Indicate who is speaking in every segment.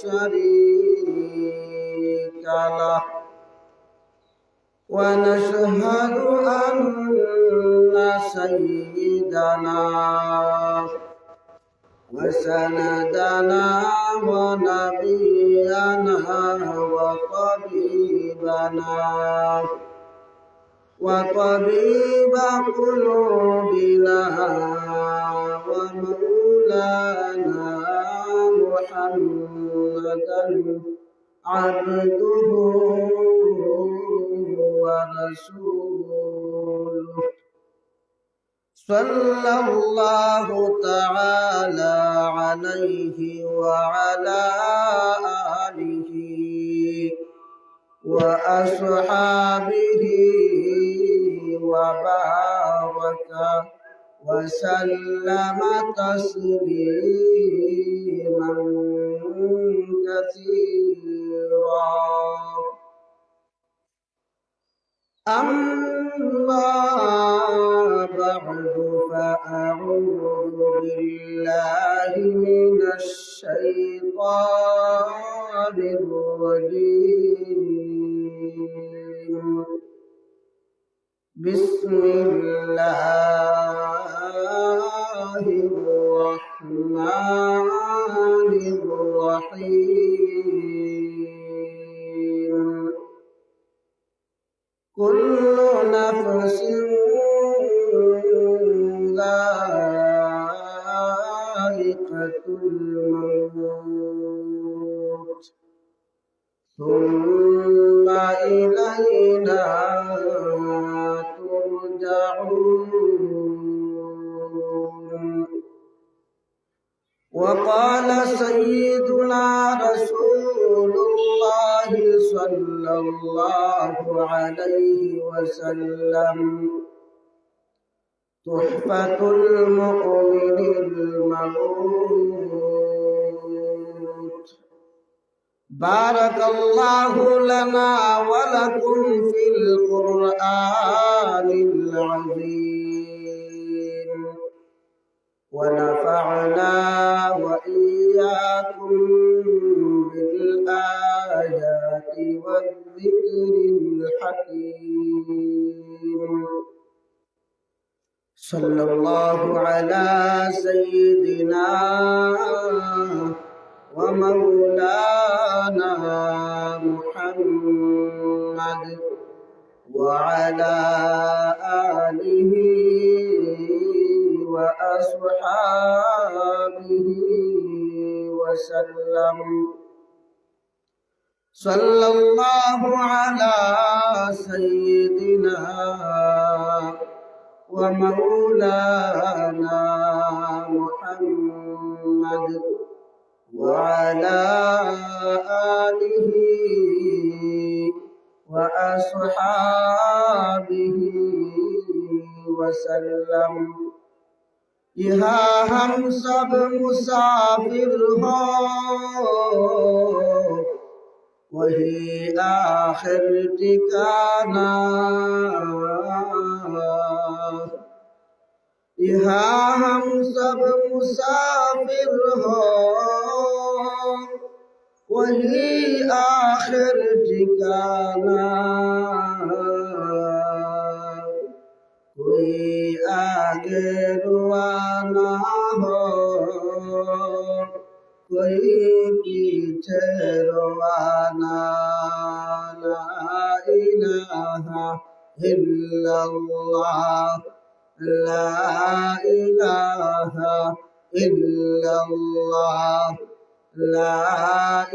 Speaker 1: شريك له ونشهد أن سيدنا وسندنا ونبينا وطبيب قلوبنا ومولانا محمدا عبده ورسوله صلى الله تعالى عليه وعلى آله وأصحابه وبارك وسلم تسليما كثيرا أما بعد فأعوذ بالله من الشيطان الرجيم بسم الله الرحمن الرحيم كل نفس ذائقة الموت ثم إلينا ترجعون وقال سيدنا رسول الله صلى الله عليه وسلم تحفة المؤمن الموت بارك الله لنا ولكم في القرآن العظيم ونفعنا وإياكم بالآيات والذكر الحكيم صلى الله على سيدنا ومولانا محمد وعلى آله وأصحابه وسلم صلى الله على سيدنا ومولانا محمد وعلى آله وأصحابه وسلم यहाँ हम सब मुसाफिर हो वही आखिर ठिकाना यहाँ हम सब मुसाफिर हो वही आखिर ठिकाना कोई आगे रुआना हो कोई पीछे रुआना ला इलाहा इल्लल्लाह ला इलाहा इल्लल्लाह ला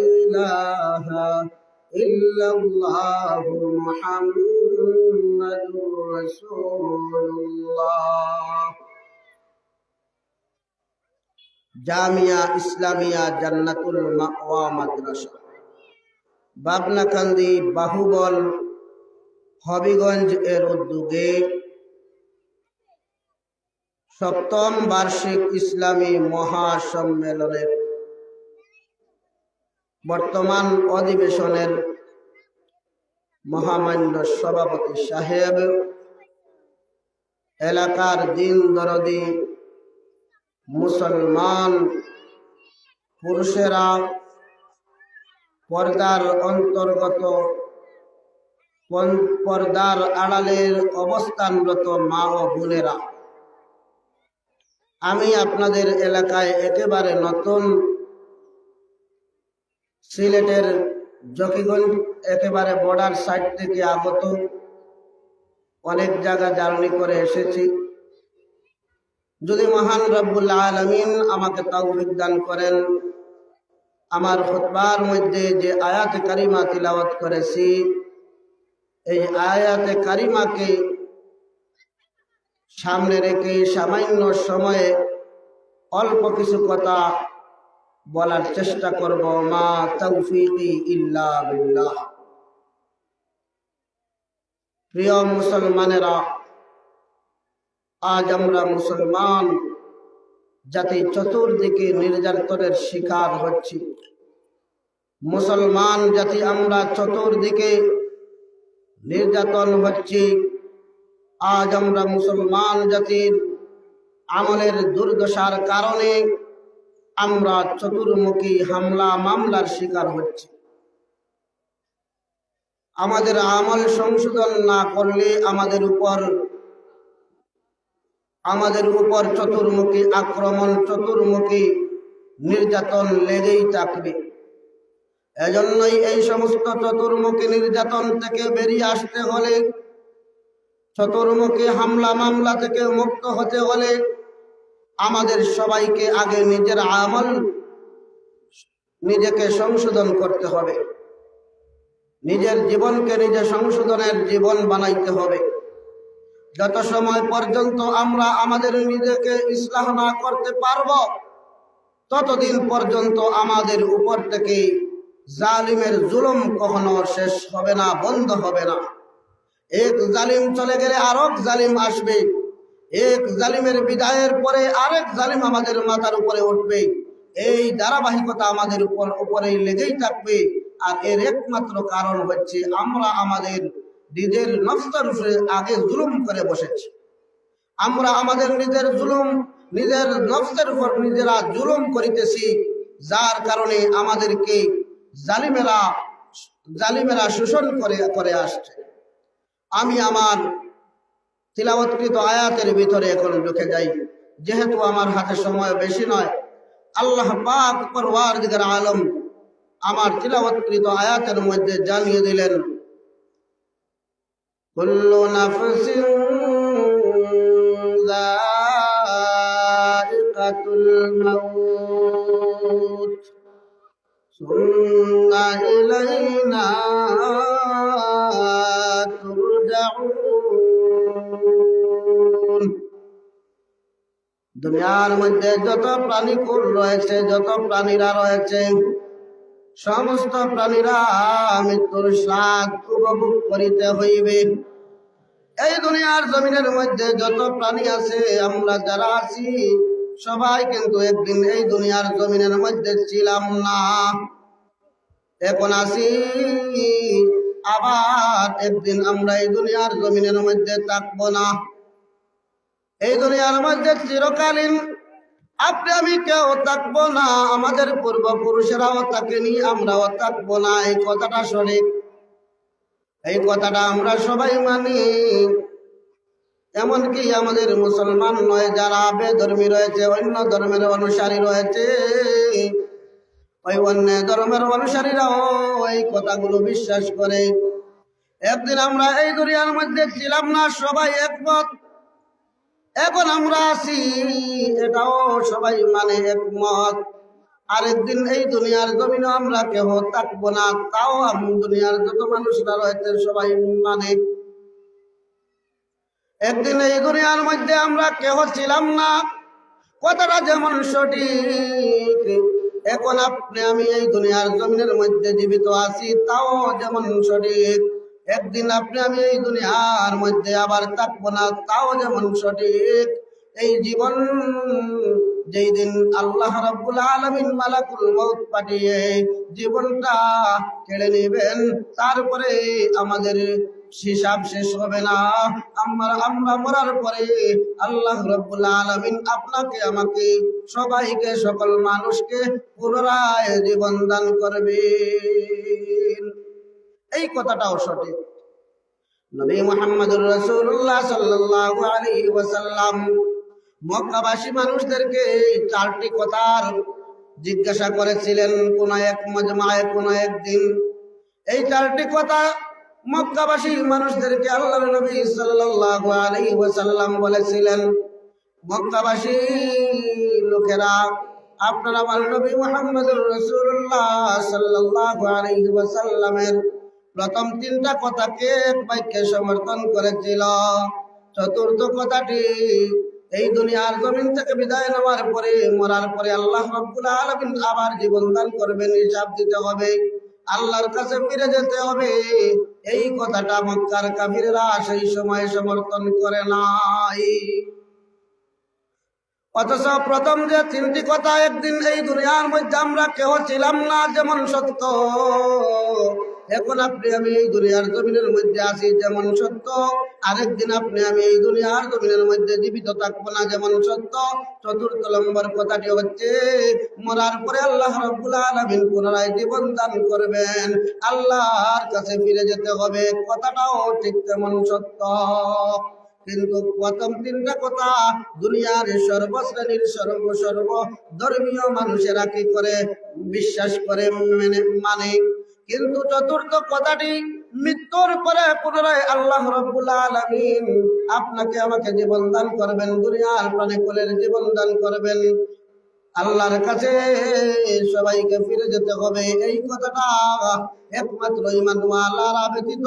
Speaker 1: इलाहा इल्लल्लाह मुहम्मदुर रसूलुल्लाह জামিয়া ইসলামিয়া জান্নাতুল মাওয়া মাদ্রাসা বাবনাকান্দি বাহুবল হবিগঞ্জ এর উদ্যোগে সপ্তম বার্ষিক ইসলামী মহাসম্মেলনের বর্তমান অধিবেশনের মহামান্য সভাপতি সাহেব, এলাকার দিন দরদি মুসলমান পুরুষেরা, পর্দার অন্তর্গত, পর্দার আড়ালের অবস্থানরত মা ও বোনেরা, আমি আপনাদের এলাকায় একেবারে নতুন, সিলেটের জকিগঞ্জ একেবারে বর্ডার সাইড থেকে আগত, অনেক জায়গা জার্নি করে এসেছি। যদি মহান রব্বুল আলামিন আমাকে তৌফিক দান করেন, আমার খুতবার মধ্যে যে আয়াতে কারিমা তিলাওয়াত করেছি, এই আয়াতে কারিমাকে সামনে রেখে সামান্য সময়ে অল্প কিছু কথা বলার চেষ্টা করব। মা তৌফিকি ইল্লা বিল্লাহ। প্রিয় মুসলমানেরা, আজ আমরা মুসলমান জাতি চতুর্দিকে নির্যাতনের শিকার হচ্ছি। মুসলমান জাতি আমরা চতুর্দিকে নির্যাতন হচ্ছি। আজ আমরা মুসলমান জাতির আমলের দুর্দশার কারণে আমরা চতুর্মুখী হামলা মামলার শিকার হচ্ছি। আমাদের আমল সংশোধন না করলে আমাদের উপর চতুর্মুখী আক্রমণ, চতুর্মুখী নির্যাতন লেগেই থাকবে। এজন্যই এই সমস্ত চতুর্মুখী নির্যাতন থেকে বেরিয়ে আসতে হলে, চতুর্মুখী হামলা মামলা থেকে মুক্ত হতে হলে আমাদের সবাইকে আগে নিজের আমল নিজেকে সংশোধন করতে হবে। নিজের জীবনকে নিজে সংশোধনের জীবন বানাইতে হবে। যত সময় পর্যন্ত আমরা আমাদের নিজেকে ইসলাহ না করতে পারব, ততদিন পর্যন্ত আমাদের উপর থেকে জালিমের জুলুম কখনো শেষ হবে না, বন্ধ হবে না। এক জালিম চলে গেলে আরেক জালিম আসবে, এক জালিমের বিদায়ের পরে আরেক জালিম আমাদের মাথার উপরে উঠবে। এই ধারাবাহিকতা আমাদের উপরেই লেগেই থাকবে। আর এর একমাত্র কারণ হচ্ছে আমরা আমাদের নিজের নফসের উপরে আগে জুলুম করে বসেছি। আমরা আমাদের নিজের নফসের উপর নিজেরা জুলুম করিতেছি, যার কারণে আমাদেরকে জালিমেরা শোষণ করে আসছে। আমি আমার তিলাওয়াতকৃত আয়াতের ভিতরে এখন ঢুকে যাই, যেহেতু আমার হাতে সময় বেশি নয়। আল্লাহ পাক পরওয়ারদিগার আলম আমার তিলাওয়াতকৃত আয়াতের মধ্যে জানিয়ে দিলেন, কুল্লু নাফসিন যায়িকাতুল মাউত সুম্মা ইলাইনা তুরজাউন। দুনিয়ার মধ্যে যত প্রাণীকুল রয়েছে, যত প্রাণীরা রয়েছে, সমস্ত প্রাণীরা মৃত্যুর স্বাদ উপভোগ করিতে হইবে। এই দুনিয়ার জমিনের মধ্যে যত প্রাণী আছে, আমরা যারা আছি সবাই কিন্তু একদিন এই দুনিয়ার জমিনের মধ্যে ছিলাম না, এখন আছি। আবার একদিন আমরা এই দুনিয়ার জমিনের মধ্যে থাকবো না। এই দুনিয়ার মধ্যে চিরকালীন আপনি আমি কেউ থাকবো না, আমাদের পূর্বপুরুষেরাও থাকেনি, আমরাও থাকবো না। এই কথাটা সঠিক, এই কথাটা আমরা সবাই মানি। এমনকি আমাদের মুসলমান নয়, যারা বেধর্মী রয়েছে, অন্য ধর্মের অনুসারী রয়েছে, ওই অন্য ধর্মের অনুসারীরাও এই কথাগুলো বিশ্বাস করে। একদিন আমরা এই দুনিয়ার মধ্যে ছিলাম না, সবাই একমত। এখন আমরা আছি, এটাও সবাই মানে একমত। আরেকদিন এই দুনিয়ার জমিনে আমরা কেহ থাকবো না, তাও দুনিয়ার যত মানুষরা রয়েছে সবাই মানে। একদিন এই দুনিয়ার মধ্যে আমরা কেহ ছিলাম না, কথাটা যেমন সঠিক। এখন আপনি আমি এই দুনিয়ার জমিনের মধ্যে জীবিত আছি, তাও যেমন সঠিক। একদিন আপনি আমি এই দুনিয়ার মধ্যে আবার থাকবো না, তাও যেমন সঠিক। এই জীবন যেই দিন আল্লাহ রাব্বুল আলামিন মালাকুল মউত পাঠিয়ে জীবনটা কেড়ে নেবেন, তারপরে আমাদের হিসাব শেষ হবে না। আমরা মরার পরে আল্লাহ রাব্বুল আলামিন আপনাকে আমাকে সবাইকে সকল মানুষকে পুনরায় জীবন দান করবেন। এই কথাটাও সঠিক। নবী মুহাম্মদুর রাসূলুল্লাহ সাল্লাল্লাহু আলাইহি ওয়াসাল্লাম মক্কাবাসী মানুষদেরকে চারটি কথার জিজ্ঞাসা করেছিলেন কোন এক মজমায় কোন একদিন। এই চারটি কথা মক্কাবাসী মানুষদেরকে আল্লাহর নবী সাল্লাল্লাহু আলাইহি ওয়াসাল্লাম বলেছিলেন, মক্কাবাসী লোকেরা, আপনারা আমার নবী মুহাম্মদুর রাসূলুল্লাহ সাল্লাল্লাহু আলাইহি ওয়াসাল্লামের প্রথম তিনটা কথাকে এক বাক্যে সমর্থন করেছিল। চতুর্থ কথাটি, এই দুনিয়ার জমিন থেকে বিদায় নেওয়ার পরে মরার পরে আল্লাহ রাব্বুল আলামিন আবার জীবন দান করবেন, হিসাব দিতে হবে, আল্লাহর কাছে ফিরে যেতে হবে। এই কথাটা মক্কার কাফিররা সেই সময় সমর্থন করে নাই। অথচ প্রথম যে তিনটি কথা, একদিন এই দুনিয়ার মধ্যে আমরা কেউ ছিলাম না যেমন সত্য, এখন আপনি আমি এই দুনিয়ার জমিনের মধ্যে আছি যেমন সত্য, আরেকদিন আপনি আমি এই দুনিয়ার জমিনের মধ্যে জীবিত থাকবো না যেমন সত্য। চতুর্থ নম্বর কথাটি হচ্ছে, মরার পরে আল্লাহ রাব্বুল আলামিন পুনরায় জীবন দান করবেন, আল্লাহর কাছে ফিরে যেতে হবে, কথাটাও ঠিক তেমন সত্য। কিন্তু প্রথম তিনটা কথা দুনিয়ার সর্বশ্রেণীর সর্ব ধর্মীয় মানুষেরা কি করে বিশ্বাস করে মানে, কিন্তু চতুর্থ কথাটি, মৃত্যুর পরে পুনরায় আল্লাহ রাব্বুল আলামিন আপনাকে আমাকে জীবন দান করবেন, দুনিয়ার প্রাণীকুলের জীবন দান করবেন, আল্লাহর কাছে সবাইকে ফিরে যেতে হবে, এই কথাটা একমাত্র ঈমানওয়ালারা ব্যতীত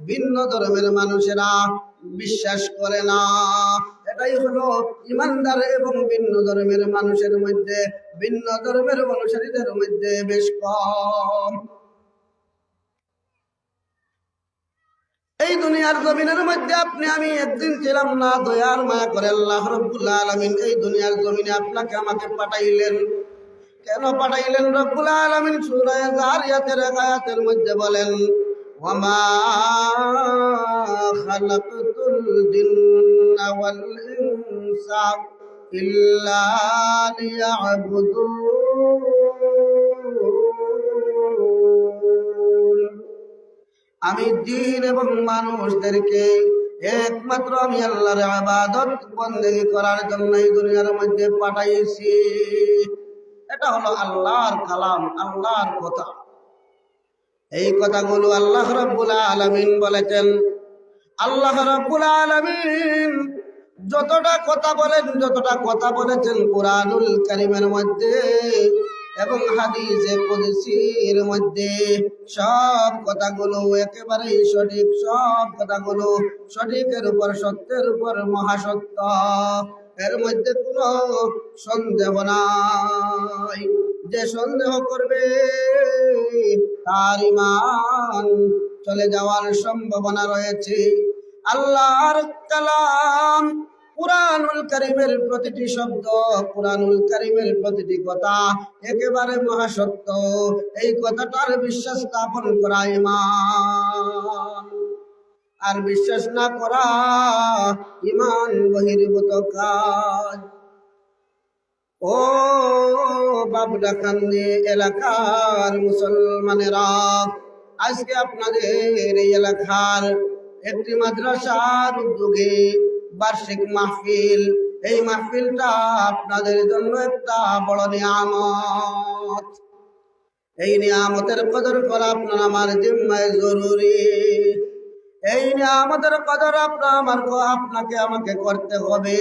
Speaker 1: ভিন্ন ধর্মের মানুষেরা বিশ্বাস করে না। এটাই হলো ঈমানদার এবং ভিন্ন ধর্মের মানুষের মধ্যে, ভিন্ন ধর্মের অনুসারীদের মধ্যে বেশ কম। এই দুনিয়ার জমিনের মধ্যে আপনি আমি একদিন ছিলাম না, দয়ার মায়া করে আল্লাহ রাব্বুল আলামিন এই দুনিয়ার জমিনে আপনাকে আমাকে পাঠাইলেন। কেন পাঠাইলেন রাব্বুল আলামিন সূরা যারিয়াতের আয়াতের মধ্যে বলেন, ওয়ামা খালাকতুল জিন্না ওয়াল ইনসা ইল্লা লিয়াবুদুন। আমি জিন এবং মানুষদেরকে একমাত্র আমি আল্লাহর ইবাদত বন্দেগী করার জন্য এই দুনিয়ার মধ্যে পাঠাইছি। এটা হলো আল্লাহর কালাম, আল্লাহর কথা। এই কথাগুলো আল্লাহ রাব্বুল আলামিন বলেছেন। আল্লাহ রাব্বুল আলামিন যতটা কথা বলেছেন কোরআনুল কারীমের মধ্যে এবং হাদিসে কুদসির মধ্যে, সব কথাগুলো একেবারেই সঠিক, সব কথাগুলো সঠিকের উপর সত্যের উপর মহাসত্য, এর মধ্যে কোনো সন্দেহ নাই। যে সন্দেহ করবে তার ঈমান চলে যাওয়ার সম্ভাবনা রয়েছে। আল্লাহর কালাম কুরআনুল কারীমের প্রতিটি শব্দ, কুরআনুল কারীমের প্রতিটি কথা একেবারে মহাসত্য। এই কথাটার বিশ্বাস স্থাপন করা ঈমান, আর বিশ্বাস না করা ঈমান বহির্ভূত কাজ। ও বাবডাকান্দি এলাকার মুসলমানেরা, আজকে আপনাদের এই এলাকার একটি মাদ্রাসার উদ্যোগে বার্ষিক মাহফিল, এই মাহফিলটা আপনাদের জন্য একটা বড় নিয়ামত। এই নিয়ামতের কদর করা আপনার আমার জিম্মায় জরুরি। এই নিয়ামতের কদর আপনাকে আমাকে করতে হবে।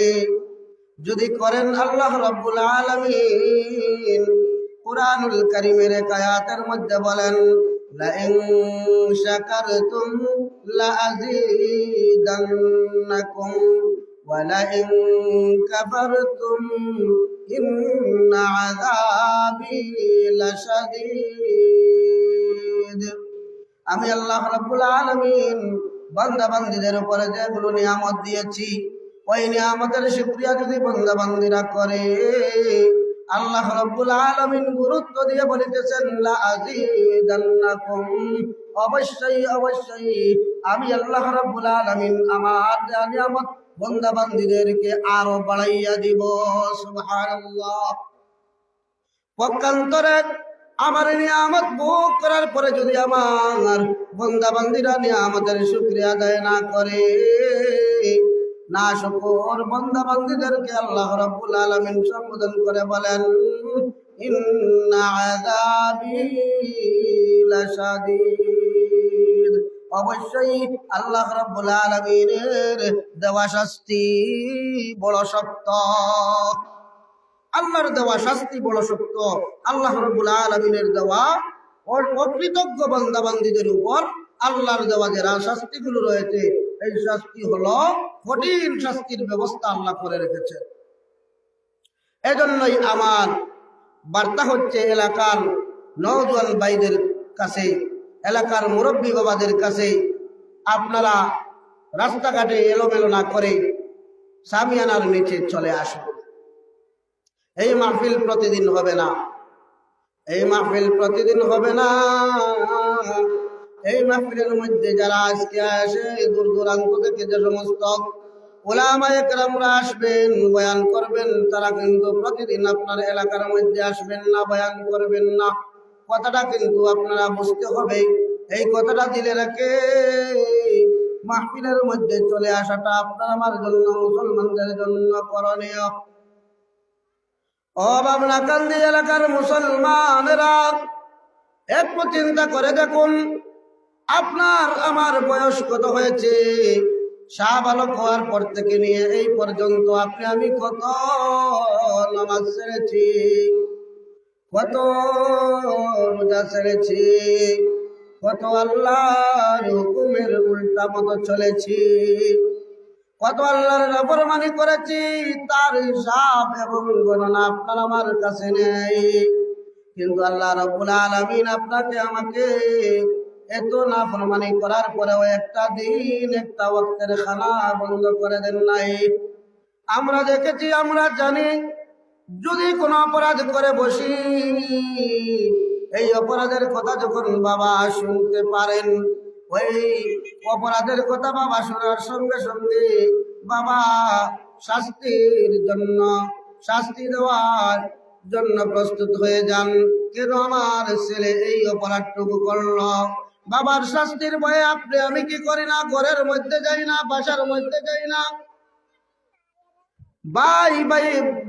Speaker 1: যদি করেন, আল্লাহ রাব্বুল আলামিন কুরআনুল কারীমের আয়াতের মধ্যে বলেন, লাইন শাকারতুম লাযীদান্নাকুম ওয়া লাইন কাফারতুম ইন্না আযাবি লাশাদীদ। আমি আল্লাহ রাব্বুল আলামিন বান্দা বান্দীদের উপরে যেগুলো নিয়ামত দিয়েছি, ওই নিয়ামতের শুকরিয়া যদি বান্দা বান্দীরা করে, আল্লাহ রাব্বুল আলামিন গুরুত্ব দিয়ে বলিতেছেন লা আযীদান্নাকুম, অবশ্যই অবশ্যই আমি আল্লাহ রাব্বুল আলামিন আমার নিয়ামত বান্দা বান্দীদেরকে আরো বাড়াইয়া দিব। সুবহানাল্লাহ। পক্ষান্তরে আমার নিয়ামত ভোগ করার পরে যদি আমার বান্দা বান্দীরা নিয়ামতের শুকরিয়া আদায় না করে, না শুকর বান্দা বান্দীদেরকে আল্লাহ রাব্বুল আলামিন সম্বোধন করে বলেন ইন্না আযাবি লাশাদীদ, অবশ্যই আল্লাহ রাব্বুল আলামিনের দেওয়া শাস্তি বড় শক্ত। আল্লাহর দেওয়া শাস্তি বড় শক্ত। আল্লাহ রাব্বুল আলামিনের দেওয়া অকৃতজ্ঞ বান্দা বান্দীদের উপর আল্লাহর দেওয়া যে শাস্তিগুলো রয়েছে, এই শাস্তি হলো কঠিন শাস্তির ব্যবস্থা আল্লাহ করে রেখেছে। এজন্যই আমার বার্তা হচ্ছে এলাকার নওজোয়ান ভাইদের কাছে, এলাকার মুরব্বী বাবাদের কাছে, আপনারা রাস্তাঘাটে এলোমেলো না করে সামিয়ানার নিচে চলে আসুন। এই মাহফিল প্রতিদিন হবে না, এই মাহফিল প্রতিদিন হবে না। এই মাহফিলের মধ্যে যারা আজকে আসে দূর দূরান্ত থেকে যে সমস্ত উলামায়ে কেরামরা আসবেন, বয়ান করবেন, তারা কিন্তু প্রতিদিন আপনার এলাকার মধ্যে আসবেন না, বয়ান করবেন না। কথাটা কিন্তু আপনারা বুঝতে হবে। এই কথাটা দিলে রেখে মাহফিলের মধ্যে চলে আসাটা আপনার আমার জন্য, মুসলমানদের জন্য করণীয়। ও বাবনাকান্দি এলাকার মুসলমানেরা, একটু চিন্তা করে দেখুন, আপনার আমার বয়স কত হয়েছে? শাহবালক হওয়ার পর থেকে নিয়ে এই পর্যন্ত আপনি আমি কত নামাজ ছেড়েছি, কত রোজা ছেড়েছি, কত আল্লাহর হুকুমের উল্টা মতো চলেছি, কত আল্লাহর নাফরমানি করেছি, তার হিসাব এবং গণনা আপনার আমার কাছে নেই। কিন্তু আল্লাহ রাব্বুল আলামিন আপনাকে আমাকে এত নাফরমানি করার পরেও একটা দিন একটা ওয়াক্তের খানা বন্ধ করে দেন নাই। আমরা দেখেছি, আমরা জানি, যদি কোনো অপরাধ করে বসি, এই অপরাধের কথা যখন বাবা শুনতে পারেন, ওই অপরাধের কথা বাবা শোনার সঙ্গে সঙ্গে বাবা শাস্তির জন্য, শাস্তি দেওয়ার জন্য প্রস্তুত হয়ে যান। কেন আমার ছেলে এই অপরাধটুকু করলো? বাবার শাস্তির ভয়ে আপনি আমি কি করি না? ঘরের মধ্যে যাই না, বাসার মধ্যে যাই না।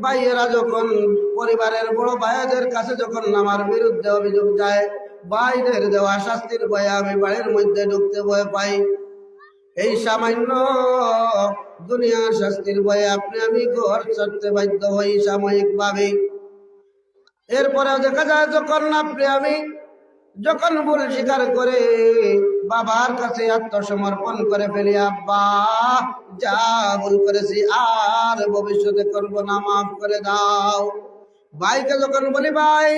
Speaker 1: ভাইয়েরা যখন পরিবারের বড় ভাইদের কাছে যখন আমার বিরুদ্ধে অভিযোগ যায়, ভাইদের দেওয়া শাস্তির ভয়ে আমি বাড়ির মধ্যে ঢুকতে ভয় পাই। এই সামান্য দুনিয়ার শাস্তির ভয়ে আপনি আমি ঘর ছাড়তে বাধ্য হই সাময়িকভাবে। এরপরে দেখা যায় যখন আপনি আমি যখন ভুল স্বীকার করে বাবার কাছে আত্মসমর্পণ করে ফেলি, আব্বা যা ভুল করেছি আর ভবিষ্যতে করব না, মাফ করে দাও। ভাইকে যখন বলি ভাই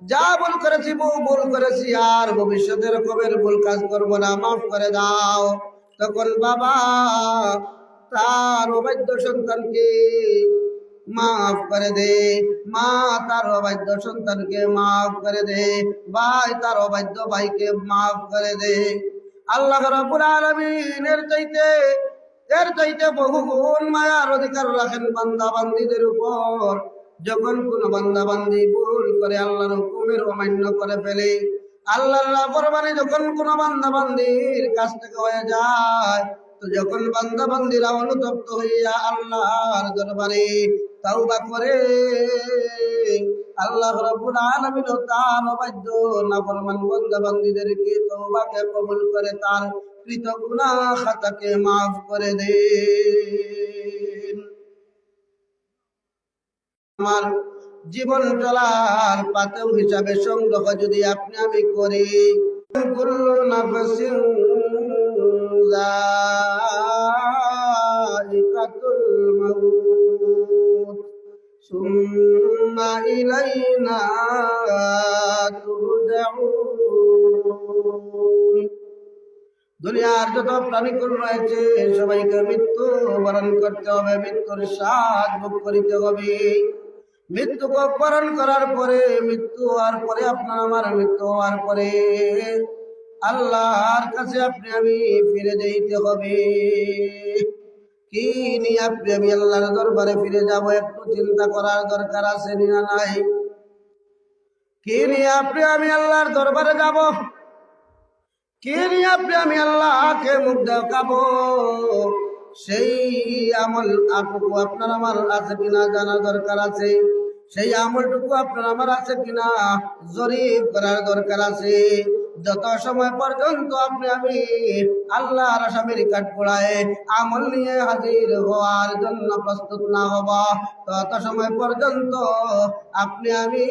Speaker 1: যা ভুল করেছি, ভুল করেছি, আর ভবিষ্যতে এরকমের ভুল কাজ করব না, মাফ করে দাও, তখন বাবা তার অবাধ্য সন্তানকে মাফ করে দে, মা তার অবাধ্য সন্তানকে মাফ করে দে, ভাই তার অবাধ্য ভাইকে মাফ করে দে। আল্লাহ রাব্বুল আলামিন এর চাইতে বহু গুণ মায়ার অধিকার রাখেন বান্দা বান্দীদের উপর। যখন কোন বান্দা বান্দী ভুল করে আল্লাহর হুকুমের অমান্য করে ফেলে, আল্লাহর নাফরমানি যখন কোন বান্দা বান্দীর কাছ থেকে হয়ে যায়, তো যখন বান্দা বান্দীরা অনুতপ্ত হইয়া আল্লাহর দরবারে তাওবা করে, আল্লাহ রাব্বুল আলামিন তার অবাধ্য নাফরমান বান্দা বান্দীদেরকে তওবাকে কবুল করে তার কৃত গুনাহ খাতাকে মাফ করে দেন। আমার জীবন চলার পাথেও হিসাবে সংগ্রহ যদি আপনি আমি করি, কুল্লু নাফসিন যায়িকাতুল মাউত সুম্মা ইলাইনা তুরজাউন। দুনিয়ার যত প্রাণীকুল রয়েছে সবাইকে মৃত্যু বরণ করতে হবে, মৃত্যুর স্বাদ ভোগ করিতে হবে। মৃত্যু বরণ করার পরে, মৃত্যু হওয়ার পরে, আপনার আমার মৃত্যু হওয়ার পরে আল্লাহর কাছে আপনি আমি ফিরে যেতে হবে। কি নিয়ে আপনি আমি আল্লাহর দরবারে ফিরে যাব, একটু চিন্তা করার দরকার আছে না নাই? কি নিয়ে আপনি আমি আল্লাহর দরবারে যাব, কি নিয়ে আপনি আমি আল্লাহকে মুখ দেখাবো, সেই আমল আটুকু আপনার আমার আছে কিনা জানার দরকার আছে। সেই আমলটুকু আপনার আমার আছে কিনা জরিপ করার দরকার আছে। যত সময় পর্যন্ত আপনি আমি আল্লাহর আসামির কাঠ পড়ায় আমল নিয়ে হাজির হওয়ার জন্য প্রস্তুত না হব, তত সময় পর্যন্ত আপনি আমি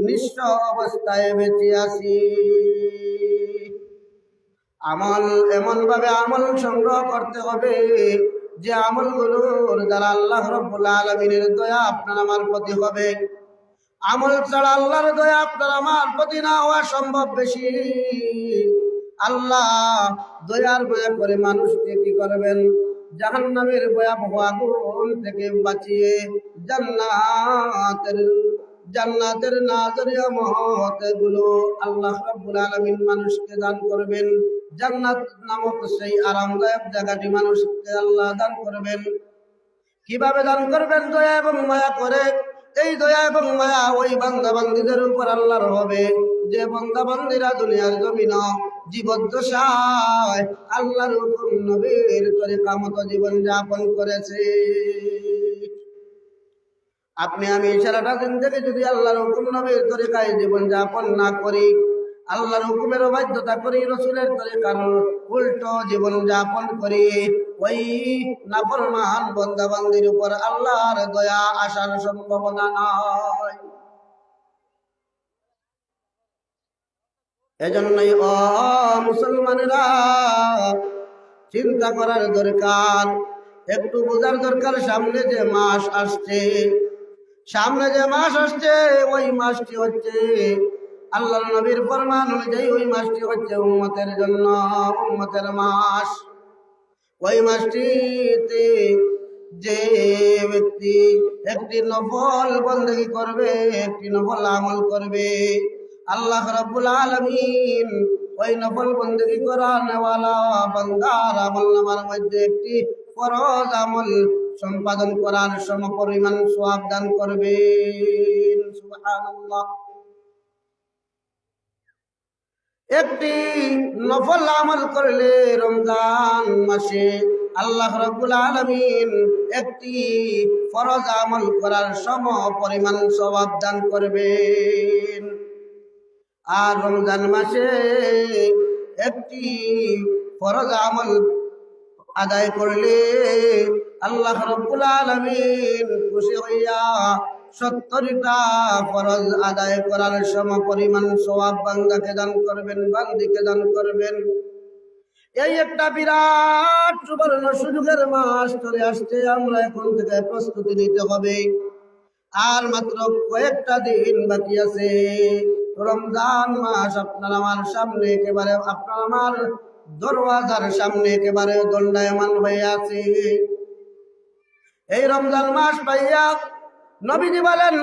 Speaker 1: নিঃস্ব অবস্থায় বেঁচে আছি। আমল এমন ভাবে আমল সংগ্রহ করতে হবে যে আমলগুলোর দ্বারা আল্লাহ রাব্বুল আলামিনের দয়া আপনার আমার প্রতি হবে। আমল ছাড়া আল্লাহর দয়া আপনার আমার প্রতি না হওয়া সম্ভব বেশি। আল্লাহ দয়ার দয়া করে মানুষকে কি করবেন? জাহান্নামের ভয়াবহ আগুন থেকে বাঁচিয়ে জান্নাতের নাজরিয়া মহতেগুলো আল্লাহ রাব্বুল আলামিন মানুষকে দান করবেন। জান্নাত নামক সেই আরামদায়ক জায়গাটি মানুষকে আল্লাহ দান করবেন। কিভাবে দান করবেন? দয়া এবং মায়া করে। এই দয়া এবং মায়া ওই বান্দা বান্দীদের উপর আল্লাহর হবে যে বান্দা বান্দীরা দুনিয়ার জমিন জীবদ্দশায় আল্লাহর হুকুম নবীর তরিকা মতো জীবন যাপন করেছে। আপনি আমি সারাটা জিন্দেগি যদি আল্লাহর হুকুম নবীর তরিকায় জীবন যাপন না করি, আল্লাহর হুকুমের অবাধ্যতা করি, রসুলের তরিকার উল্টো জীবন যাপন করি, ওই নাফরমান বান্দা বান্দির উপর আল্লাহর দয়া আসার সম্ভাবনা নয়। এজন্যই ও মুসলমানেরা চিন্তা করার দরকার, একটু বোঝার দরকার। সামনে যে মাস আসছে, ওই মাসটি হচ্ছে আল্লাহর নবীর ফরমান অনুযায়ী ওই মাসটি হচ্ছে উম্মতের জন্য উম্মতের মাস। ওই মাসটিতে যে ব্যক্তি একটি নফল বন্দেগী করবে, একটি নফল আমল করবে, আল্লাহ রাব্বুল আলামিন ওই নফল বন্দেগী করা নেওয়ালা বান্দার আমলনামার মধ্যে একটি ফরজ আমল সম্পাদন করার সমপরিমাণ সওয়াব দান করবেন। সুবহানাল্লাহ। একটি নফল আমল করলে রমজান মাসে আল্লাহ রাব্বুল আলামিন একটি ফরজ আমল করার সমপরিমাণ সওয়াব দান করবেন। আর রমজান মাসে একটি ফরজ আমল আদায় করলে আল্লাহ রাব্বুল আলামিন খুশি হইয়া 70টা ফরজ আদায় করার সমপরিমাণ সওয়াব বান্দাকে দান করবেন, বান্দিকে দান করবেন। এই একটা বিরাট সুবর্ণ সুযোগের মাস চলে আসছে। আমরা এখন থেকে প্রস্তুতি নিতে হবে। আর মাত্র কয়েকটা দিন বাকি আছে। রমজান মাস আপনার আমার সামনে একেবারে, আপনার আমার দরওয়াজার সামনে একেবারে দণ্ডায়মান হয়ে আছে। এই রমজান মাস পাইয়া নবীজি বলেন,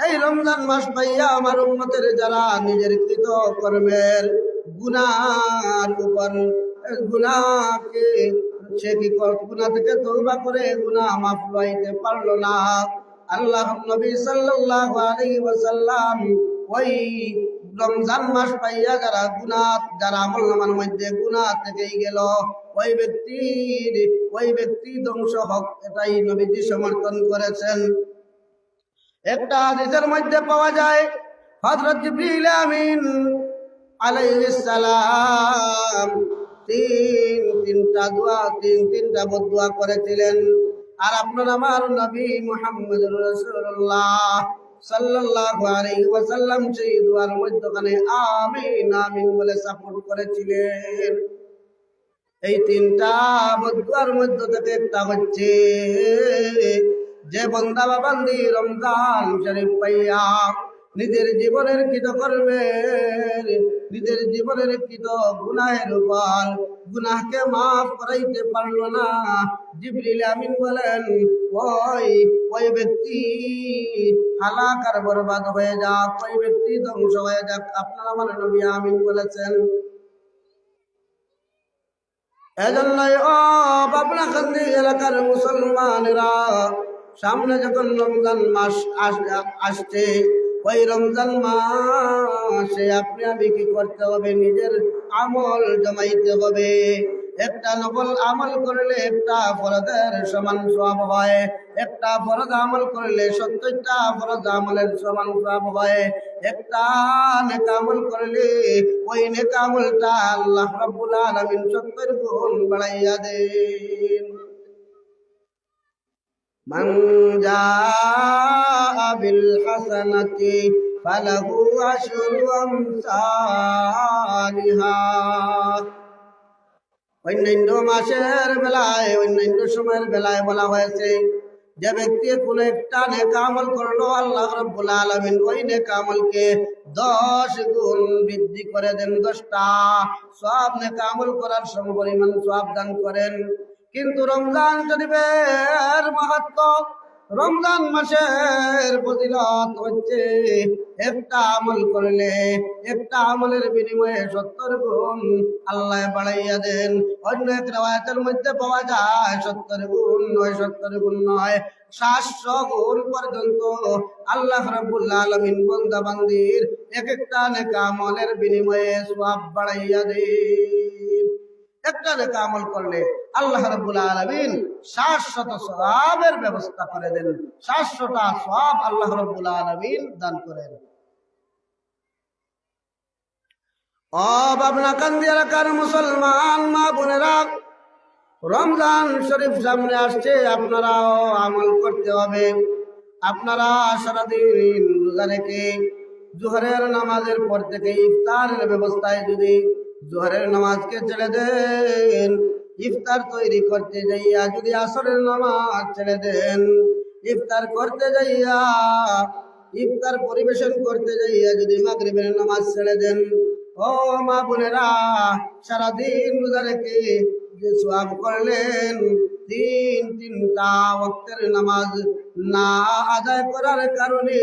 Speaker 1: এই রমজান মাস পাইয়া আমার উম্মতের যারা নিজের কৃত কর্মের গুনার উপর গুনাহকে সে কি গুনাহ থেকে তওবা করে গুনাহ মাফ হইতে পারলো না, আল্লাহ নবী সাল্লাল্লাহু আলাইহি ওয়াসাল্লাম ওই রমজান মাস পাইয়া যারা আমলনামার মধ্যে গুনাহ থেকেই গেল, ওই ব্যক্তি ধ্বংস হোক, এটাই নবীজি সমর্থন করেছেন। একটা হাদিসের মধ্যে পাওয়া যায় হযরত জিবরিল আমিন আলাইহিস সালাম তিনটা বদদুয়া করেছিলেন। আর আপনার আমার নবী মুহাম্মদুর রাসূলুল্লাহ সাল্লাল্লাহু আলাইহি ওয়াসাল্লাম সেই দুয়ার মধ্যখানে আমিন আমিন বলে সাপোর্ট করেছিলেন। এই তিনটা বদদুয়ার মধ্যে থেকে একটা হচ্ছে, যে বান্দা বান্দি রমজান শরীফ পাইয়া নিজের জীবনের কৃতকর্মের, নিজের জীবনের কৃত গুনাহের উপর গুনাহকে মাফ করাইতে পারল না। জিবরিল আমিন বলেন, ওই ওই ব্যক্তি হালাক আর বরবাদ হয়ে যাক, ওই ব্যক্তি ধ্বংস হয়ে যাক। আপনার আমার নবী আমিন বলেছেন। এজন্যই ও পাবনাকান্দি এলাকার মুসলমানেরা, সামনে যখন রমজান মাস আসছে, ওই রমজান মাসে আপনি আমি কি করতে হবে? নিজের আমল জমাইতে হবে। একটা নফল আমল করলে একটা ফরজের সমান সওয়াব হয়, একটা ফরজ আমল করলে 70টা ফরজ আমলের সমান সওয়াব হয়। একটা নেক আমল করলে ওই নেক আমলটা আল্লাহ রাব্বুল আলামিন 70 গুণ বাড়াইয়া দেন। মান জাআ বিল হাসানাতি ফালাহু আশরু আমসালিহা। অন্যান্য মাসের বেলায়, অন্যান্য সময়ের বেলায় বলা হয়েছে, যে ব্যক্তি কোন একটা নেক আমল করলো, আল্লাহ রাব্বুল আলামিন ওই নেক আমলকে 10 গুণ বৃদ্ধি করে দেন। 10টা সব নেক আমল করার সমপরিমাণ সওয়াব দান করেন। কিন্তু রমজান শরীফের মাহাত্ম্য, রমজান মাসের ফজিলত হচ্ছে একটা আমল করলে একটা আমলের বিনিময়ে 70 গুণ আল্লাহ বাড়াইয়া দেন। অন্য এক riwayat-এর মধ্যে পাওয়া যায় 70 গুণ নয়, 70 গুণ নয়, 700 গুণ পর্যন্ত আল্লাহ রাব্বুল আলামিন বান্দা বান্দির এক একটা নেক আমলের বিনিময়ে সওয়াব বাড়াইয়া দেন। একটা নেক আমল করলে আল্লাহ রাব্বুল আলামিন 700 সওয়াবের ব্যবস্থা করে দেন। 700টা সওয়াব আল্লাহ রাব্বুল আলামিন দান করেন। ও পাবনাকান্দি এলাকার মুসলমান মা বোনেরা, রমজান শরীফ সামনে আসছে, আপনারাও আমল করতে হবে। আপনারা সারাদিন রোজা রেখে জোহরের নামাজের পর থেকে ইফতারের ব্যবস্থায় যদি জোহরের নামাজকে ছেড়ে দেন, ইফতার তৈরি করতে যাইয়া যদি আসরের নামাজ ছেড়ে দেন, ইফতার করতে যাইয়া ইফতার পরিবেশন করতে যাইয়া যদি মাগরিবের নামাজ ছেড়ে দেন, ও মা বোনেরা, সারাদিন রোজা রেখে যে সওয়াব করলেন, তিনটা ওয়াক্তের নামাজ না আদায় করার কারণে,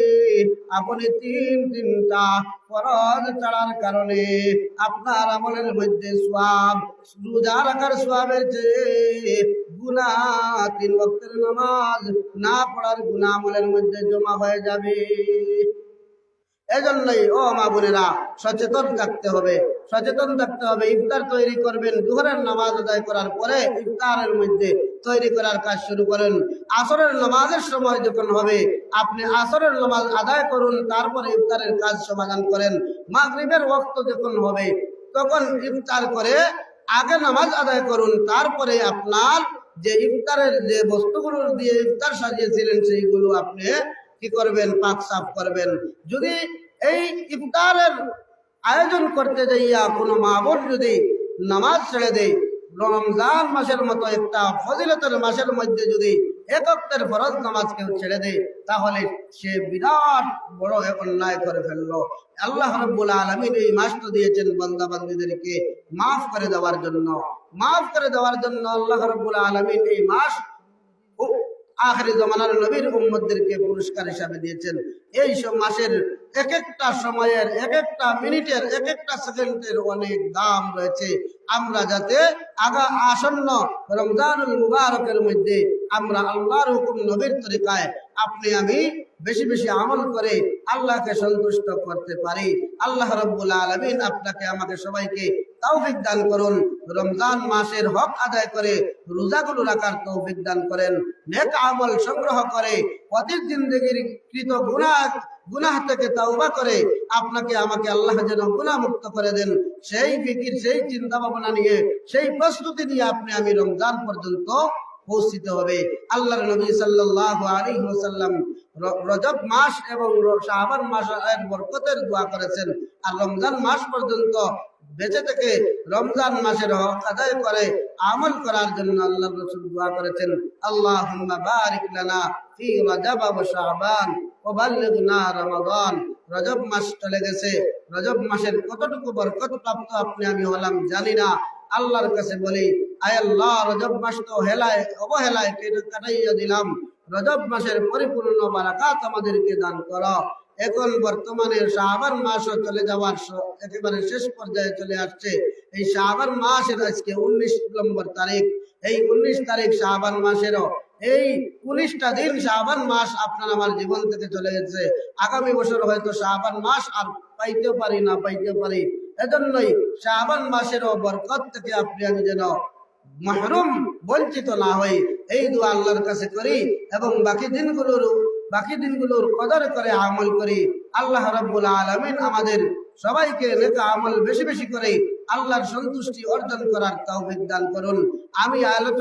Speaker 1: আপনি তিনটা ফরজ ছাড়ার কারণে আপনার আমলের মধ্যে সওয়াব, রোজা রাখার সওয়াবের চেয়ে গুনাহ, 3 ওয়াক্তের নামাজ না পড়ার গুনাহ আমলের মধ্যে জমা হয়ে যাবে। এজন্যই ও মা বোনেরা, সচেতন থাকতে হবে, সচেতন থাকতে হবে। ইফতার তৈরি করবেন জোহরের নামাজ আদায় করার পরে, ইফতারের মধ্যে তৈরি করার কাজ শুরু করেন। আসরের নামাজের সময় যখন হবে, আপনি আসরের নামাজ আদায় করুন, তারপরে ইফতারের কাজ সমাধান করেন। মাগরিবের ওয়াক্ত যখন হবে, তখন ইফতার করে আগে নামাজ আদায় করুন, তারপরে আপনার যে ইফতারের যে বস্তুগুলো দিয়ে ইফতার সাজিয়েছিলেন সেইগুলো আপনি কি করবেন? পাক সাফ করবেন। যদি এই ইফতারের আয়োজন করতে যাইয়া কোনো মা বোন যদি নামাজ ছেড়ে দেয়, রমজান মাসের মতো একটা ফজিলতের মাসের মধ্যে যদি এক ওয়াক্তের ফরজ নামাজ কেউ ছেড়ে দেয়, তাহলে সে বিরাট বড় অন্যায় করে ফেললো। আল্লাহ রাব্বুল আলামিন এই মাসটা দিয়েছেন বান্দা বান্দীদেরকে মাফ করে দেওয়ার জন্য, মাফ করে দেওয়ার জন্য আল্লাহ রাব্বুল আলামিন এই মাস আখিরি জামানার নবীর উম্মতদেরকে পুরস্কার হিসাবে দিয়েছেন। এই সব মাসের এক একটা সময়ের, এক একটা মিনিটের, এক একটা সেকেন্ডের অনেক দাম রয়েছে। আমরা যাতে আসন্ন রমজানুল মুবারকের মধ্যে আমরা আল্লাহর হুকুম, নবীর তরিকায় আপনি আমি বেশি বেশি আমল করে আল্লাহকে সন্তুষ্ট করতে পারি। আল্লাহ রাব্বুল আলামিন আপনাকে আমাকে সবাইকে তৌফিক দান করুন। রমজান মাসের হক আদায় করে রোজাগুলো রাখার তৌফিক দান করেন। নেক আমল সংগ্রহ করে অতীত জিন্দেগির কৃত গুনাহ থেকে তাওবা করে আপনাকে আমাকে আল্লাহ যেন গুনাহ মুক্ত করে দেন, সেই ফিকির, সেই চিন্তা ভাবনা নিয়ে, সেই প্রস্তুতি নিয়ে আপনি আমি রমজান পর্যন্ত পৌঁছিতে হবে। আল্লাহর নবী সাল্লাল্লাহু আলাইহি ওয়াসাল্লাম রজব মাস এবং শাবান মাসের বরকতের দোয়া করেছেন। আর রমজান মাস পর্যন্ত বেঁচে থেকে রমজান মাসের হক আদায় করে আমল করার জন্য আল্লাহর রাসূল দোয়া করেছেন, আল্লাহুম্মা বারিক লানা ফি রজব ওয়া শাবান ওয়া বাল্লিগনা রমাদান। রজব মাস চলে গেছে, রজব মাসের কতটুকু বরকত প্রাপ্ত আপনি আমি হলাম জানি না। আল্লাহর কাছে বলি, আয় আল্লাহ, রজব মাস তো অবহেলায় কাটাইয়া দিলাম, রজব মাসের পরিপূর্ণ বারাকাত আমাদেরকে দান করো। এখন বর্তমানে শাবান মাসও চলে যাওয়ার একেবারে শেষ পর্যায়ে চলে আসছে। এই শাবান মাসের আজকে 19 নম্বর তারিখ। এই 19 তারিখ শাবান মাসেরও এই 19টা দিন শাবান মাস আপনার আমার জীবন থেকে চলে গেছে। আগামী বছর হয়তো শাবান মাস আর পাইতেও পারি। এজন্যই শাবান মাসেরও বরকত থেকে আপনি আমি যেন মাহরুম বঞ্চিত না হই, এই দোয়া আল্লাহর কাছে করি এবং বাকি দিনগুলোর কদর করে আমল করি। আল্লাহ রাব্বুল আলামিন আমাদের সবাইকে নেক আমল বেশি বেশি করে আল্লাহর সন্তুষ্টি অর্জন করার তৌফিক দান করুন। আমি আয়াত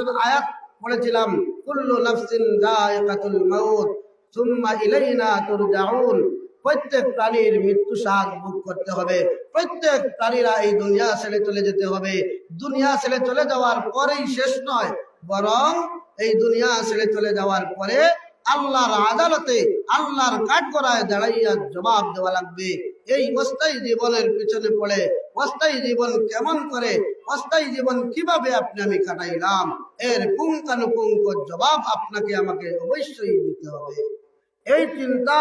Speaker 1: পড়েছিলাম, কুল্লু নাফসিন যায়িকাতুল মাউত সুম্মা ইলাইনা তুরজাউন। প্রত্যেক প্রাণীর মৃত্যু স্বাদ ভোগ করতে হবে। প্রত্যেক প্রাণীরা এই দুনিয়া ছেড়ে চলে যেতে হবে। দুনিয়া ছেড়ে চলে যাওয়ার পরেই শেষ নয়, বরং এই দুনিয়া ছেড়ে চলে যাওয়ার পরে আল্লাহর আদালতে আল্লাহর কাঠগড়ায় দাঁড়াইয়া জবাব দেওয়া লাগবে। এই অস্থায়ী জীবনের পিছনে পড়ে অস্থায়ী জীবন কেমন করে, অস্থায়ী জীবন কিভাবে আপনি আমি কাটাইলাম, এর পুঙ্খানুপুঙ্খ জবাব আপনাকে আমাকে অবশ্যই দিতে হবে। এই চিন্তা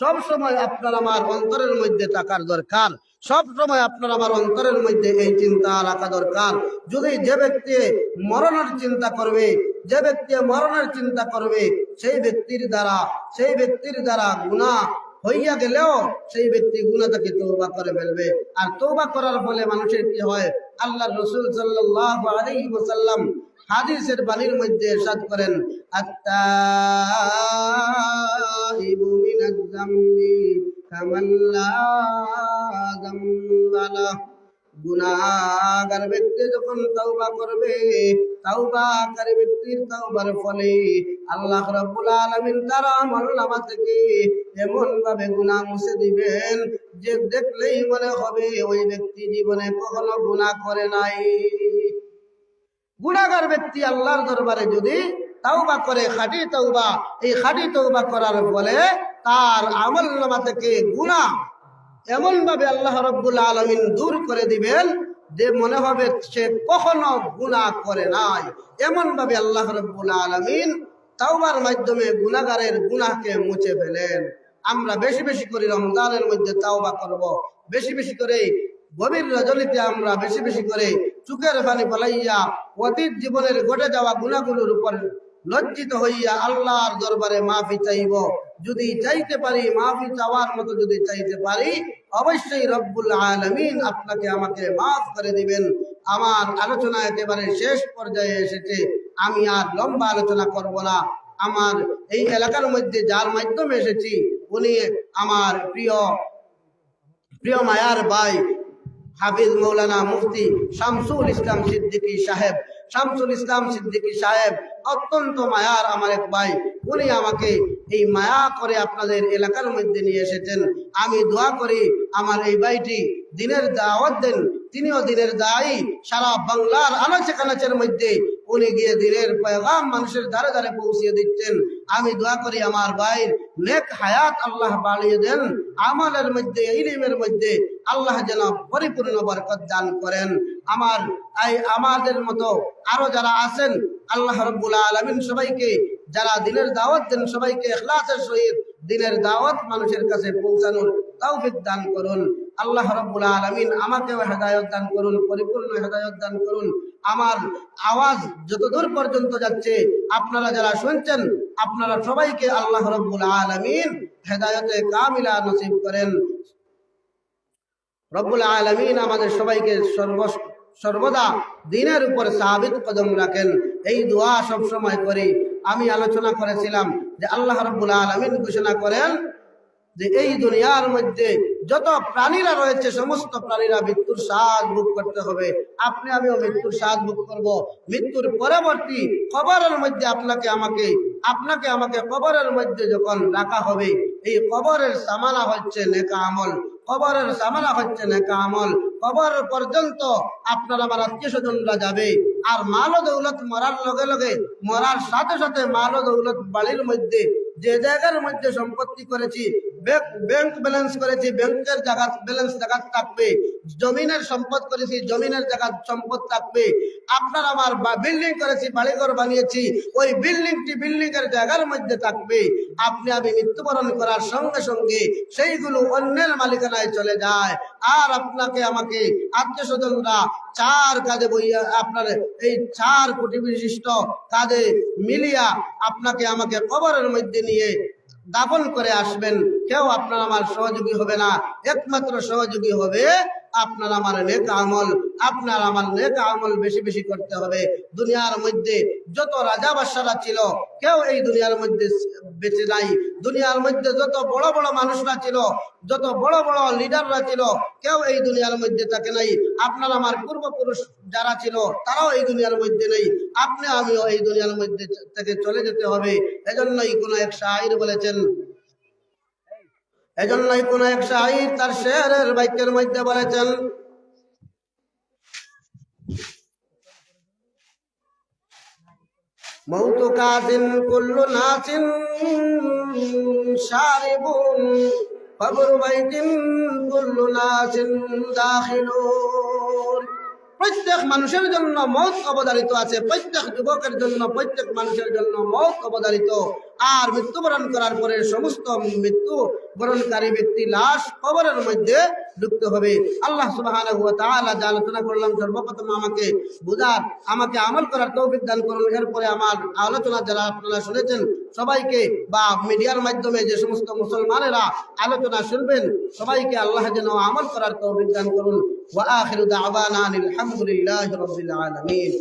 Speaker 1: সব সময় আপনার আমার অন্তরের মধ্যে থাকার দরকার। সব সময় আপনার আমার অন্তরের মধ্যে এই চিন্তা রাখা দরকার। যদি যে ব্যক্তি মরণের চিন্তা করবে সেই ব্যক্তির দ্বারা গুনাহ হইয়া গেলেও সেই ব্যক্তি গুনাহ থেকে তওবা করে ফেলবে। আর তওবা করার ফলে মানুষের কি হয়, আল্লাহর রাসূল সাল্লাল্লাহু আলাইহি ওয়াসাল্লাম হাদিসের বাণীর মধ্যে ইরশাদ করেন, আত-তাইবু মিনাজ যামবি কামান লা যামবা লাহু। গুনাহগার ব্যক্তি যখন তওবা করবে, তওবাকারী ব্যক্তির তওবার ফলে আল্লাহ রাব্বুল আলামিন তার আমলনামা থেকে এমন ভাবে গুনাহ মুছে দিবেন যে দেখলেই মনে হবে ওই ব্যক্তি জীবনে কখনো গুনাহ করে নাই। গুনাহগার ব্যক্তি আল্লাহর দরবারে যদি তওবা করে, খাঁটি তওবা, এই খাঁটি তওবা করার ফলে তার আমলনামা থেকে গুনাহ এমন ভাবে আল্লাহ রাব্বুল আলামিন দূর করে দিবেন যে মনে হবে সে কখনো গুনাহ করে নাই। এমন ভাবে আল্লাহ রাব্বুল আলামিন তাওবার মাধ্যমে গুনাহগারের গুনাহকে মুছে ফেলেন। আমরা বেশি বেশি করে রমজানের মধ্যে তাওবা করব, বেশি বেশি করে গভীর রজনীতে আমরা বেশি বেশি করে চোখের পানি ফলাইয়া অতীত জীবনের ঘটে যাওয়া গুনাহগুলোর উপর লজ্জিত হইয়া আল্লাহর দরবারে মাফি চাইব। যদি চাইতে পারি, মাফি চাওয়ার মতো যদি চাইতে পারি, অবশ্যই রব্বুল আলামিন আপনাকে আমাকে মাফ করে দিবেন। আমার আলোচনা একেবারে শেষ পর্যায়ে এসেছে, আমি আর লম্বা আলোচনা করব না। আমার এই এলাকার মধ্যে যার মাধ্যমে এসেছি উনি আমার প্রিয় মায়ার ভাই হাফিজ মৌলানা মুফতি শামসুল ইসলাম সিদ্দিকী সাহেব অত্যন্ত মায়ার আমার এক ভাই। উনি আমাকে এই মায়া করে আপনাদের এলাকার মধ্যে নিয়ে এসেছেন। আমি দোয়া করি আমার এই ভাইটি দিনের দাওয়াত দেন, তিনিও দিনের দায়ী। সারা বাংলার আনাচে কানাচের মধ্যে উনি গিয়ে দিনের পয়গাম মানুষের দ্বারে দ্বারে পৌঁছিয়ে দিচ্ছেন। আমি দোয়া করি আমার ভাইয়ের নেক হায়াত আল্লাহ বাড়িয়ে দেন, আমলের মধ্যে ইলমের মধ্যে আল্লাহ যেন পরিপূর্ণ বরকত দান করেন। আমাদের মতো আরো যারা আছেন আল্লাহ রাব্বুল আলামিন সবাইকে, যারা দিনের দাওয়াত দেন, সবাইকে ইখলাসের সহিত দিনের দাওয়াত মানুষের কাছে পৌঁছানোর তৌফিক দান করুন। আল্লাহ রাব্বুল আলামিন আমাকেও হেদায়েত দান করুন, পরিপূর্ণ হেদায়েত দান করুন। আমার আওয়াজ যতদূর পর্যন্ত যাচ্ছে আপনারা যারা শুনছেন, আপনারা সবাইকে আল্লাহ রাব্বুল আলামিন হেদায়েতে কামিলা নসিব করেন। রব্বুল আলামিন আমাদের সবাইকে সর্বদা দিনের উপর সাবিত কদম রাখেন, এই দোয়া সব সময় করি। আমি আলোচনা করেছিলাম যে আল্লাহ রাব্বুল আলামিন ঘোষণা করেন যে এই দুনিয়ার মধ্যে যত প্রাণীরা রয়েছে সমস্ত প্রাণীরা মৃত্যুর স্বাদ ভোগ করতে হবে। আমিও মৃত্যুর স্বাদ ভোগ করব। মৃত্যুর পরবর্তী কবরের মধ্যে আপনাকে আমাকে কবরের মধ্যে যখন রাখা হবে, এই কবরের সামানা হচ্ছে নেক আমল, কবর পর্যন্ত আপনার আমার আত্মীয় স্বজনরা যাবে। আর মাল ও দৌলত মরার সাথে সাথে মাল ও দৌলত বাড়ির মধ্যে যে জায়গার মধ্যে সম্পত্তি করেছি ব্যাংক ব্যালেন্স করেছি, ব্যাংকের জায়গা ব্যালেন্স জায়গা থাকবে। জমিনের সম্পদ করেছি, জমিনের জায়গা সম্পদ থাকবে। আপনার আমার বিল্ডিং করেছি, বাড়িঘর বানিয়েছি, ওই বিল্ডিংটি বিল্ডিং এর জায়গার মধ্যে থাকবে। আপনি আমি মৃত্যুবরণ করার সঙ্গে সঙ্গে সেইগুলো অন্যের মালিকানায় চলে যায়। আর আপনাকে আমাকে আত্মীয় স্বজনরা 4 কাঁধে বইয়া, আপনার এই 4 কোটি বিশিষ্ট কাঁধে মিলিয়া আপনাকে আমাকে কবরের মধ্যে নিয়ে দাফন করে আসবেন। কেউ আপনার আমার সহযোগী হবে না, একমাত্র সহযোগী হবে আপনার আমার নেক আমল। আপনার আমার নেক আমল বেশি বেশি করতে হবে। দুনিয়ার মধ্যে যত রাজা বাদশারা ছিল, কেউ এই দুনিয়ার মধ্যে বেঁচে নাই। দুনিয়ার মধ্যে যত বড় বড় মানুষরা ছিল, যত বড় বড় লিডাররা ছিল, কেউ এই দুনিয়ার মধ্যে থাকে নাই। আপনার আমার পূর্বপুরুষ যারা ছিল, তারাও এই দুনিয়ার মধ্যে নেই। আপনি আমিও এই দুনিয়ার মধ্যে থেকে চলে যেতে হবে। এজন্যই কোন এক শায়র বলেছেন, এজন্যই কোন এক শায়র তার শেরের বাক্যের মধ্যে বলেছেন, মৌতু কাজিন কুল্লু নাসিন শারিবুন কবর বাইতিন কুল্লু নাসিন দাখিলুন। প্রত্যেক মানুষের জন্য মৌত অবধারিত আছে, প্রত্যেক যুবকের জন্য, প্রত্যেক মানুষের জন্য মৌত অবধারিত। আর মৃত্যুবরণ করার পরে সমস্ত মৃত্যুবরণকারী ব্যক্তি লাশ কবরের মধ্যে ঢুকতে হবে। আল্লাহ সুবহানাহু ওয়া তাআলা যা আলোচনা করলাম, সর্বপ্রথম আমাকে বুঝার, আমাকে আমল করার তৌফিক দান করুন। এরপরে আমার আলোচনা যারা আপনারা শুনেছেন সবাইকে, বা মিডিয়ার মাধ্যমে যে সমস্ত মুসলমানেরা আলোচনা শুনবেন, সবাইকে আল্লাহ যেন আমল করার তৌফিক দান করুন। ওয়া আখিরু দাওয়ানা আনিল হামদুলিল্লাহি রাব্বিল আলামিন।